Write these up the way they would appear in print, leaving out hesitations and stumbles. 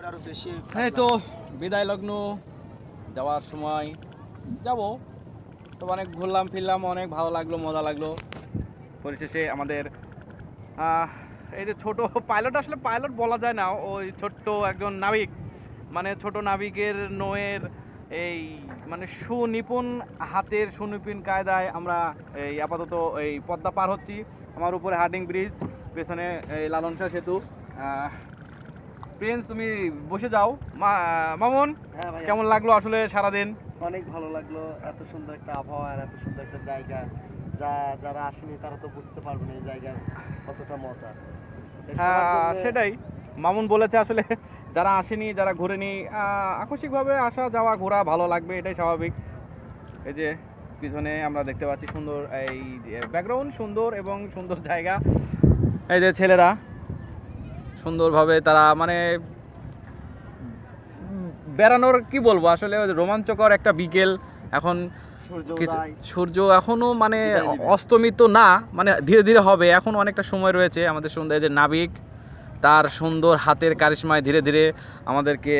আরো বেশি। এই তো বিদায় লগ্ন, যাওয়ার সময় যাব। তো অনেক ঘুরলাম ফিরলাম, অনেক ভালো লাগলো, মজা লাগলো। পরিশেষে আমাদের এই যে ছোট পাইলট, আসলে পাইলট বলা যায় না, ওই ছোট্ট একজন নাবিক, মানে ছোট নাবিকের নৌয়ের এই মানে সুনিপুণ হাতের সুনিপুণ কায়দায় আমরা এই আপাতত এই পদ্মা পার হচ্ছি। আমার উপরে হার্ডিং ব্রিজ, পেছনে এই লালন শাহ সেতু। প্রিন্স, তুমি বসে যাও। মামুন, হ্যাঁ ভাই, কেমন লাগলো আসলে সারাদিন? অনেক ভালো লাগলো। এত সুন্দর একটা আবহাওয়া আর এত সুন্দর একটা জায়গা, যারা আসেনি তারা তো বুঝতে পারবে না এই জায়গার কতটা মজা। সেটাই মামুন বলেছে, আসলে যারা আসেনি, যারা ঘুরেনি, আকস্মিকভাবে আসা যাওয়া ঘোরা ভালো লাগবে, এটাই স্বাভাবিক। এই যে পিছনে আমরা দেখতে পাচ্ছি সুন্দর এই ব্যাকগ্রাউন্ড, সুন্দর এবং সুন্দর জায়গা। এই যে ছেলেরা সুন্দরভাবে তারা মানে বেড়ানোর কি বলবো, আসলে রোমাঞ্চকর একটা বিকেল। এখন সূর্য এখনো মানে অস্তমিত না, মানে ধীরে ধীরে হবে, এখন অনেকটা সময় রয়েছে আমাদের। সুন্দর এই যে নাবিক, তার সুন্দর হাতের কারিশমায় ধীরে ধীরে আমাদেরকে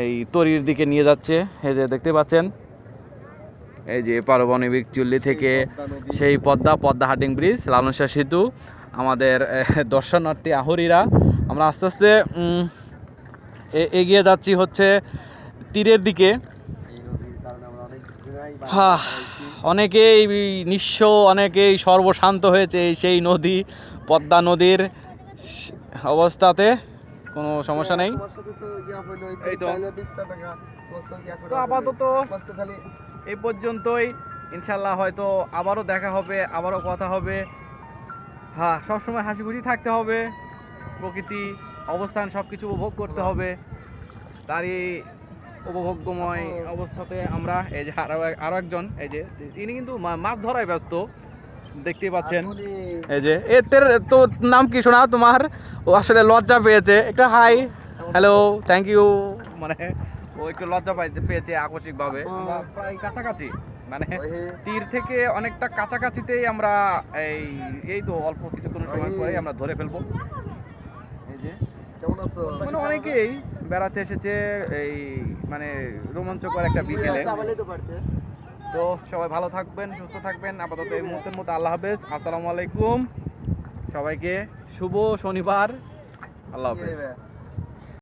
এই তরির দিকে নিয়ে যাচ্ছে। এই যে দেখতে পাচ্ছেন, এই যে পারমাণবিক চুল্লি থেকে সেই পদ্মা হার্ডিং ব্রিজ, লালন শাহ সেতু, আমাদের দর্শনার্থী আহরিরা। আমরা আস্তে আস্তে এগিয়ে যাচ্ছি হচ্ছে তীরের দিকে। অনেকেই নিঃস্ব, অনেকেই সর্বশান্ত হয়েছে সেই নদী, পদ্মা নদীর অবস্থাতে কোনো সমস্যা নেই। এই তো আপাতত এই পর্যন্তই। ইনশাল্লাহ হয়তো আবারও দেখা হবে, আবারও কথা হবে। সবসময় হাসি খুশি থাকতে হবে, প্রকৃতি অবস্থান সব কিছু উপভোগ করতে হবে। তারই উপভোগ্যময় অবস্থাতে আমরা এই যে আরো একজন, এই যে তিনি কিন্তু মাছ ধরায় ব্যস্ত, দেখতেই পাচ্ছেন। এই যে তো নাম কি শোনা তোমার? ও আসলে লজ্জা পেয়েছে একটা। Hi, hello, thank you. মানে ও একটু লজ্জা পেয়েছে আকস্মিকভাবে। আমরা প্রায় কাছাকাছি, মানে তীর থেকে অনেকটা কাছাকাছিতেই আমরা এই তো অল্প কিছুক্ষণ সময় পরে আমরা ধরে ফেলবো। এই যে মানে অনেকেই বেড়াতে এসেছে এই মানে রোমাঞ্চকর একটা বিকেলে। তো সবাই ভালো থাকবেন, সুস্থ থাকবেন। আপাতত এই মুহূর্তের মতো আল্লাহ হাফেজ, আসসালামু আলাইকুম। সবাইকে শুভ শনিবার, আল্লাহ হাফেজ।